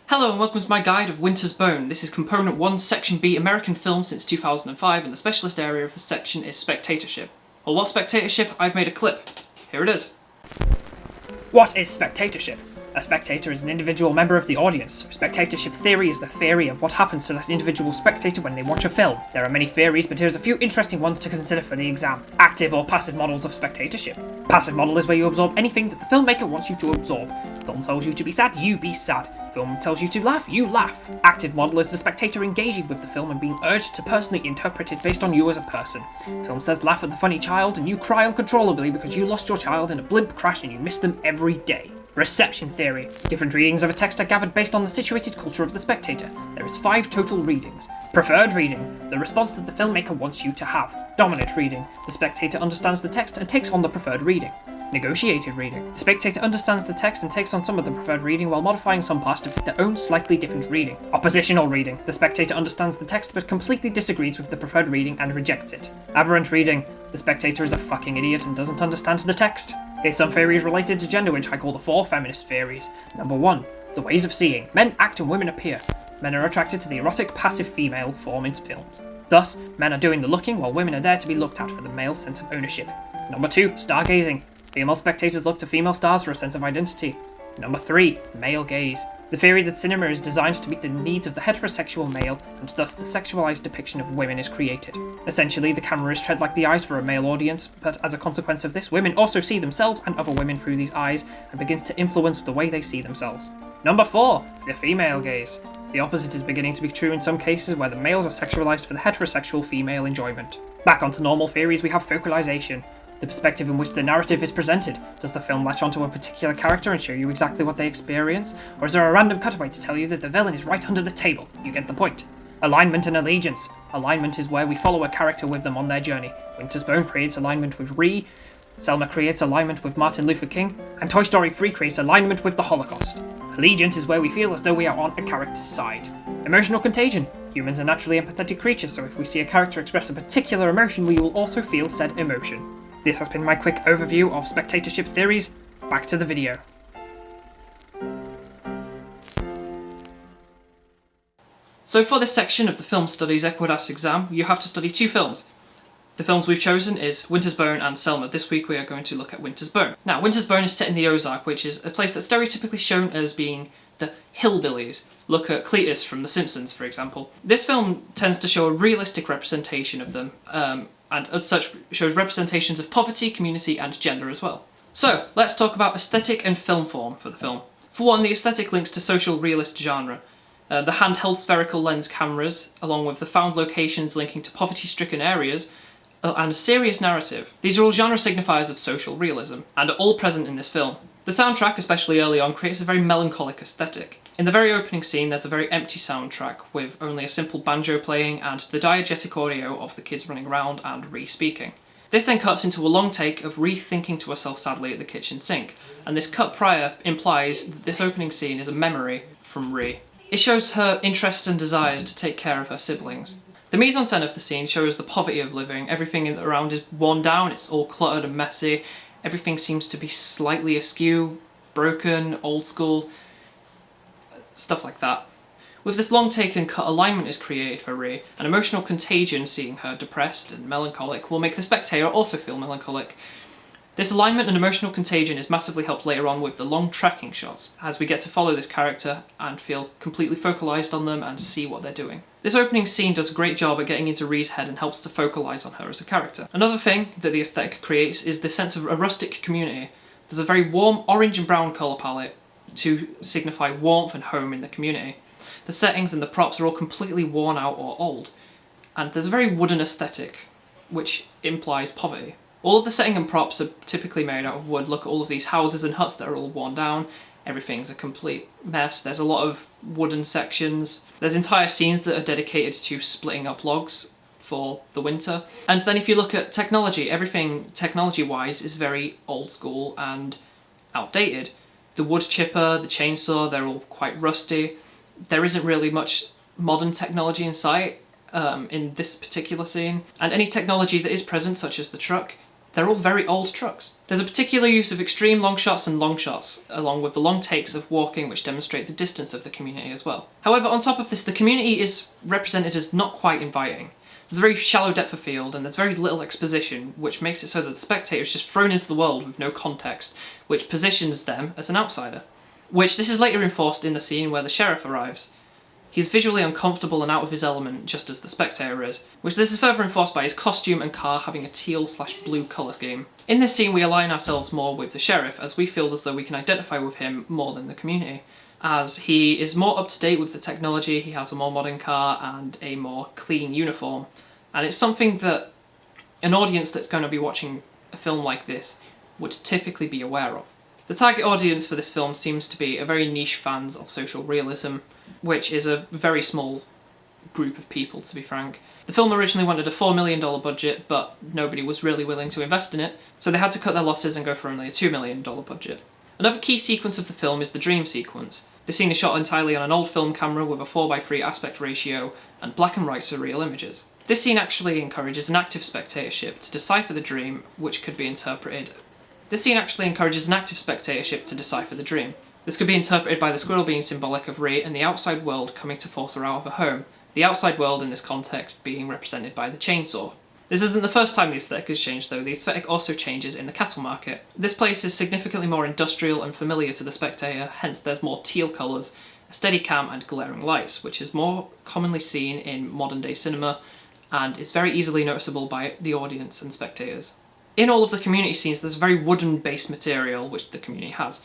Hello and welcome to my guide of Winter's Bone. This is Component 1, Section B, American film since 2005, and the specialist area of the section is Spectatorship. Well, what's Spectatorship? I've made a clip. Here it is. What is spectatorship? A spectator is an individual member of the audience. Spectatorship theory is the theory of what happens to that individual spectator when they watch a film. There are many theories, but here's a few interesting ones to consider for the exam. Active or passive models of spectatorship. Passive model is where you absorb anything that the filmmaker wants you to absorb. Film tells you to be sad, you be sad. Film tells you to laugh, you laugh. Active model is the spectator engaging with the film and being urged to personally interpret it based on you as a person. Film says laugh at the funny child and you cry uncontrollably because you lost your child in a blimp crash and you miss them every day. Reception theory. Different readings of a text are gathered based on the situated culture of the spectator. There is 5 total readings. Preferred reading. The response that the filmmaker wants you to have. Dominant reading. The spectator understands the text and takes on the preferred reading. Negotiated reading. The spectator understands the text and takes on some of the preferred reading while modifying some parts to fit their own slightly different reading. Oppositional reading. The spectator understands the text but completely disagrees with the preferred reading and rejects it. Aberrant reading. The spectator is a fucking idiot and doesn't understand the text. Here's some theories related to gender which I call the 4 feminist theories. Number 1. The ways of seeing. Men act and women appear. Men are attracted to the erotic passive female form in films. Thus, men are doing the looking while women are there to be looked at for the male sense of ownership. Number 2. Stargazing. Female spectators look to female stars for a sense of identity. Number 3. Male gaze. The theory that cinema is designed to meet the needs of the heterosexual male, and thus the sexualized depiction of women is created. Essentially, the camera is tread like the eyes for a male audience, but as a consequence of this, women also see themselves and other women through these eyes, and begins to influence the way they see themselves. Number 4. The female gaze. The opposite is beginning to be true in some cases where the males are sexualized for the heterosexual female enjoyment. Back onto normal theories, we have focalization. The perspective in which the narrative is presented. Does the film latch onto a particular character and show you exactly what they experience? Or is there a random cutaway to tell you that the villain is right under the table? You get the point. Alignment and allegiance. Alignment is where we follow a character with them on their journey. Winter's Bone creates alignment with Ree, Selma creates alignment with Martin Luther King, and Toy Story 3 creates alignment with the Holocaust. Allegiance is where we feel as though we are on a character's side. Emotional contagion. Humans are naturally empathetic creatures, so if we see a character express a particular emotion, we will also feel said emotion. This has been my quick overview of spectatorship theories. Back to the video. So for this section of the Film Studies Equdas exam, you have to study 2 films. The films we've chosen is Winter's Bone and Selma. This week we are going to look at Winter's Bone. Now, Winter's Bone is set in the Ozark, which is a place that's stereotypically shown as being the hillbillies. Look at Cletus from The Simpsons, for example. This film tends to show a realistic representation of them, and as such shows representations of poverty, community and gender as well. So, let's talk about aesthetic and film form for the film. For one, the aesthetic links to social realist genre. The handheld spherical lens cameras, along with the found locations linking to poverty-stricken areas, and a serious narrative. These are all genre signifiers of social realism, and are all present in this film. The soundtrack, especially early on, creates a very melancholic aesthetic. In the very opening scene, there's a very empty soundtrack with only a simple banjo playing and the diegetic audio of the kids running around and Ree speaking. This then cuts into a long take of Ree thinking to herself sadly at the kitchen sink, and this cut prior implies that this opening scene is a memory from Ree. It shows her interests and desires to take care of her siblings. The mise-en-scène of the scene shows the poverty of living. Everything around is worn down, it's all cluttered and messy, everything seems to be slightly askew, broken, old school, stuff like that. With this long take and cut, alignment is created for Ree. An emotional contagion, seeing her depressed and melancholic, will make the spectator also feel melancholic. This alignment and emotional contagion is massively helped later on with the long tracking shots, as we get to follow this character and feel completely focalised on them and see what they're doing. This opening scene does a great job at getting into Ree's head and helps to focalise on her as a character. Another thing that the aesthetic creates is the sense of a rustic community. There's a very warm orange and brown colour palette to signify warmth and home in the community. The settings and the props are all completely worn out or old, and there's a very wooden aesthetic, which implies poverty. All of the setting and props are typically made out of wood. Look at all of these houses and huts that are all worn down. Everything's a complete mess. There's a lot of wooden sections. There's entire scenes that are dedicated to splitting up logs for the winter. And then if you look at technology, everything technology-wise is very old school and outdated. The wood chipper, the chainsaw, they're all quite rusty. There isn't really much modern technology in sight in this particular scene. And any technology that is present, such as the truck, they're all very old trucks. There's a particular use of extreme long shots and long shots, along with the long takes of walking which demonstrate the distance of the community as well. However, on top of this, the community is represented as not quite inviting. There's a very shallow depth of field and there's very little exposition, which makes it so that the spectator is just thrown into the world with no context, which positions them as an outsider. Which this is later reinforced in the scene where the sheriff arrives. He's visually uncomfortable and out of his element, just as the spectator is, which this is further enforced by his costume and car having a teal/blue colour scheme. In this scene we align ourselves more with the sheriff, as we feel as though we can identify with him more than the community, as he is more up to date with the technology, he has a more modern car and a more clean uniform, and it's something that an audience that's going to be watching a film like this would typically be aware of. The target audience for this film seems to be a very niche fans of social realism, which is a very small group of people, to be frank. The film originally wanted a $4 million budget, but nobody was really willing to invest in it, so they had to cut their losses and go for only a $2 million budget. Another key sequence of the film is the dream sequence. The scene is shot entirely on an old film camera with a 4:3 aspect ratio and black and white surreal images. This scene actually encourages an active spectatorship to decipher the dream, which could be interpreted. This scene actually encourages an active spectatorship to decipher the dream. This could be interpreted by the squirrel being symbolic of Rhea and the outside world coming to force her out of her home, the outside world in this context being represented by the chainsaw. This isn't the first time the aesthetic has changed though, the aesthetic also changes in the cattle market. This place is significantly more industrial and familiar to the spectator, hence there's more teal colours, a steady cam and glaring lights, which is more commonly seen in modern day cinema and is very easily noticeable by the audience and spectators. In all of the community scenes there's a very wooden base material, which the community has.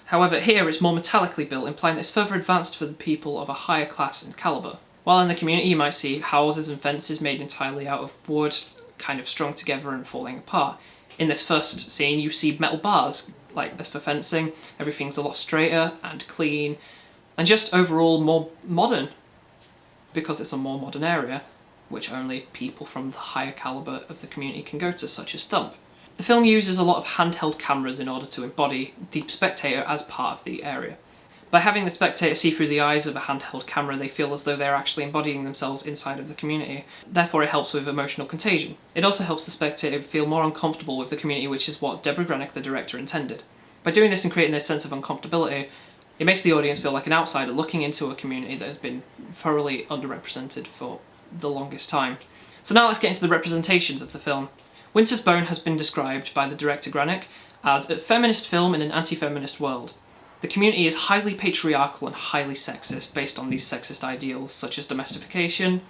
However, here it's more metallically built, implying that it's further advanced for the people of a higher class and calibre. While in the community you might see houses and fences made entirely out of wood, kind of strung together and falling apart. In this first scene you see metal bars, like for fencing, everything's a lot straighter and clean, and just overall more modern, because it's a more modern area, which only people from the higher calibre of the community can go to, such as Thump. The film uses a lot of handheld cameras in order to embody the spectator as part of the area. By having the spectator see through the eyes of a handheld camera, they feel as though they're actually embodying themselves inside of the community. Therefore it helps with emotional contagion. It also helps the spectator feel more uncomfortable with the community, which is what Deborah Granick, the director, intended. By doing this and creating this sense of uncomfortability, it makes the audience feel like an outsider looking into a community that has been thoroughly underrepresented for the longest time. So now let's get into the representations of the film. Winter's Bone has been described by the director Granick as a feminist film in an anti-feminist world. The community is highly patriarchal and highly sexist, based on these sexist ideals such as domestication,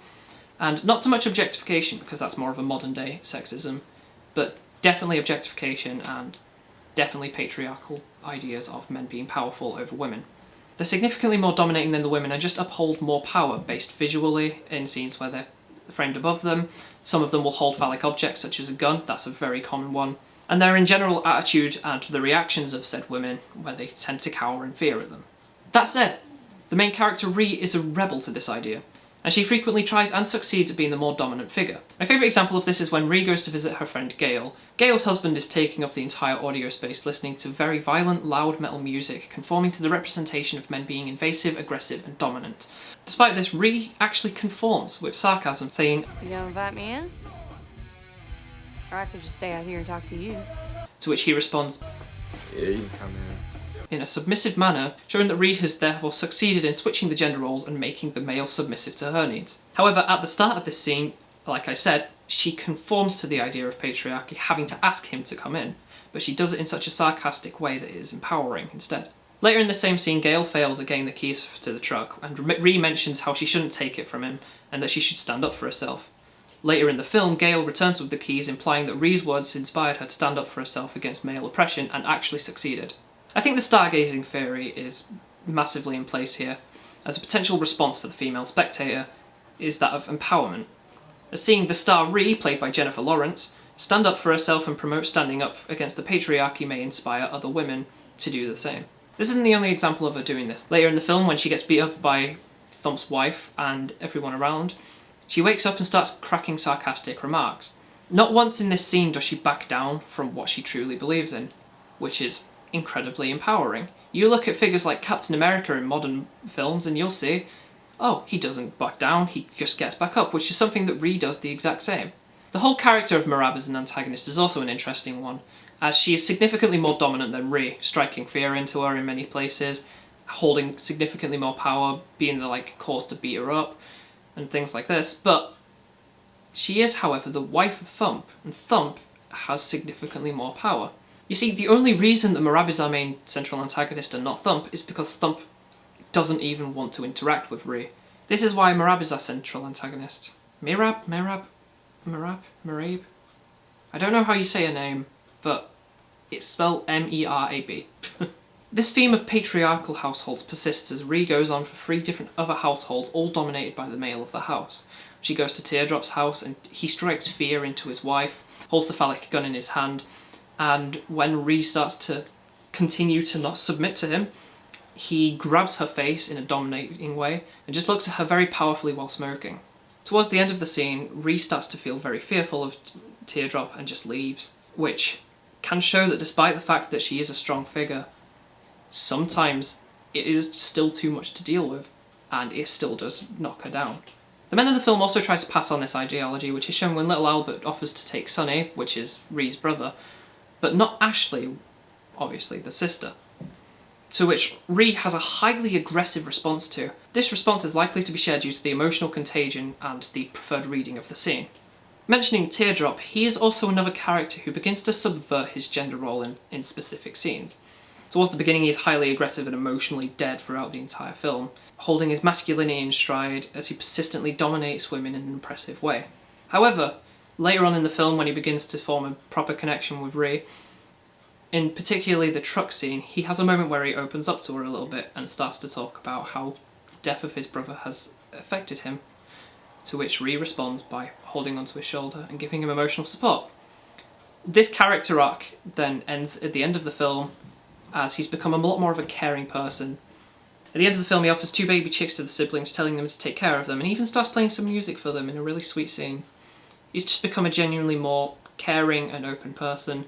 and not so much objectification because that's more of a modern day sexism, but definitely objectification and definitely patriarchal ideas of men being powerful over women. They're significantly more dominating than the women and just uphold more power based visually in scenes where they're framed above them. Some of them will hold phallic objects such as a gun, that's a very common one. And their in general attitude and the reactions of said women, where they tend to cower in fear of them. That said, the main character Rhea is a rebel to this idea, and she frequently tries and succeeds at being the more dominant figure. My favourite example of this is when Rhea goes to visit her friend Gale. Gale's husband is taking up the entire audio space, listening to very violent, loud metal music, conforming to the representation of men being invasive, aggressive and dominant. Despite this, Rhea actually conforms with sarcasm, saying, "You gonna invite me in? Or I could just stay out here and talk to you." To which he responds, "Yeah, you can come in a submissive manner, showing that Rhea has therefore succeeded in switching the gender roles and making the male submissive to her needs. However, at the start of this scene, like I said, she conforms to the idea of patriarchy, having to ask him to come in, but she does it in such a sarcastic way that it is empowering instead. Later in the same scene, Gale fails at getting the keys to the truck, and Rhea mentions how she shouldn't take it from him, and that she should stand up for herself. Later in the film, Gale returns with the keys, implying that Rhea's words inspired her to stand up for herself against male oppression, and actually succeeded. I think the stargazing theory is massively in place here, as a potential response for the female spectator is that of empowerment. As seeing the star Rhea, played by Jennifer Lawrence, stand up for herself and promote standing up against the patriarchy may inspire other women to do the same. This isn't the only example of her doing this. Later in the film, when she gets beat up by Thump's wife and everyone around, she wakes up and starts cracking sarcastic remarks. Not once in this scene does she back down from what she truly believes in, which is incredibly empowering. You look at figures like Captain America in modern films and you'll see, oh, he doesn't back down, he just gets back up, which is something that Rhea does the exact same. The whole character of Merab as an antagonist is also an interesting one, as she is significantly more dominant than Rhi, striking fear into her in many places, holding significantly more power, being the cause to beat her up, and things like this. But she is, however, the wife of Thump, and Thump has significantly more power. You see, the only reason that Merab is our main central antagonist and not Thump is because Thump doesn't even want to interact with Rhi. This is why Merab is our central antagonist. Merab? I don't know how you say her name, but it's spelled M-E-R-A-B. This theme of patriarchal households persists as Rhi goes on for 3 different other households, all dominated by the male of the house. She goes to Teardrop's house and he strikes fear into his wife, holds the phallic gun in his hand, and when Rhi starts to continue to not submit to him, he grabs her face in a dominating way and just looks at her very powerfully while smoking. Towards the end of the scene, Rhi starts to feel very fearful of Teardrop and just leaves, which can show that despite the fact that she is a strong figure, sometimes it is still too much to deal with, and it still does knock her down. The men of the film also try to pass on this ideology, which is shown when little Albert offers to take Sonny, which is Rhi's brother, but not Ashley, obviously the sister, to which Rhi has a highly aggressive response to. This response is likely to be shared due to the emotional contagion and the preferred reading of the scene. Mentioning Teardrop, he is also another character who begins to subvert his gender role in specific scenes. Towards the beginning, he is highly aggressive and emotionally dead throughout the entire film, holding his masculinity in stride as he persistently dominates women in an impressive way. However, later on in the film, when he begins to form a proper connection with Rhi, in particularly the truck scene, he has a moment where he opens up to her a little bit and starts to talk about how the death of his brother has affected him, to which Rhi responds by holding onto his shoulder and giving him emotional support. This character arc then ends at the end of the film as he's become a lot more of a caring person. At the end of the film, he offers 2 baby chicks to the siblings, telling them to take care of them, and even starts playing some music for them in a really sweet scene. He's just become a genuinely more caring and open person,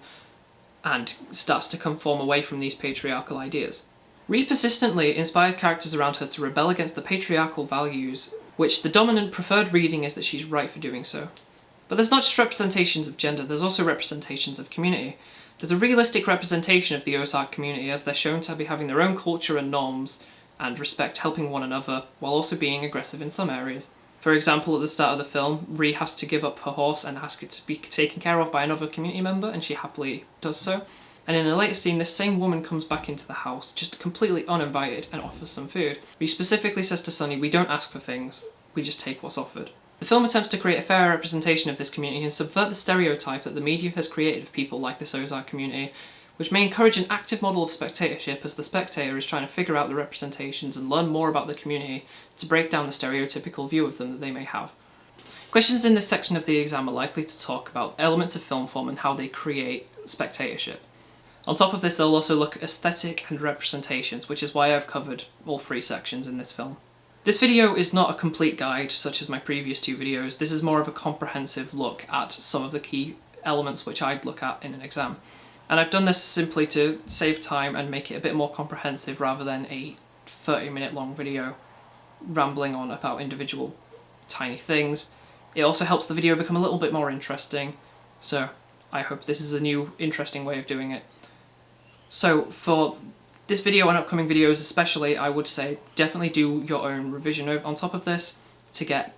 and starts to conform away from these patriarchal ideas. Rhi persistently inspires characters around her to rebel against the patriarchal values, which the dominant preferred reading is that she's right for doing so. But there's not just representations of gender, there's also representations of community. There's a realistic representation of the Ozark community as they're shown to be having their own culture and norms, and respect helping one another, while also being aggressive in some areas. For example, at the start of the film, Rhi has to give up her horse and ask it to be taken care of by another community member, and she happily does so. And in a later scene, this same woman comes back into the house, just completely uninvited, and offers some food. Rhi specifically says to Sonny, "We don't ask for things, we just take what's offered." The film attempts to create a fair representation of this community and subvert the stereotype that the media has created of people like this Ozark community, which may encourage an active model of spectatorship as the spectator is trying to figure out the representations and learn more about the community to break down the stereotypical view of them that they may have. Questions in this section of the exam are likely to talk about elements of film form and how they create spectatorship. On top of this, they'll also look at aesthetic and representations, which is why I've covered all 3 sections in this film. This video is not a complete guide such as my previous 2 videos. This is more of a comprehensive look at some of the key elements which I'd look at in an exam. And I've done this simply to save time and make it a bit more comprehensive rather than a 30-minute long video rambling on about individual tiny things. It also helps the video become a little bit more interesting, so I hope this is a new interesting way of doing it. So for this video and upcoming videos especially, I would say definitely do your own revision on top of this to get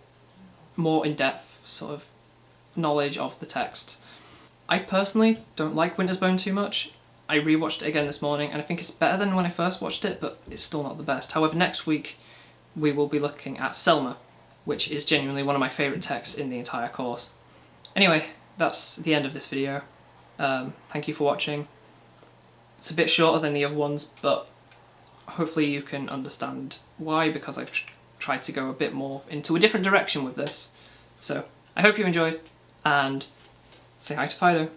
more in-depth sort of knowledge of the text. I personally don't like Winter's Bone too much. I rewatched it again this morning and I think it's better than when I first watched it, but it's still not the best. However, next week we will be looking at Selma, which is genuinely one of my favourite texts in the entire course. Anyway, that's the end of this video. Thank you for watching. It's a bit shorter than the other ones, but hopefully you can understand why, because I've tried to go a bit more into a different direction with this. So, I hope you enjoyed, and say hi to Fido.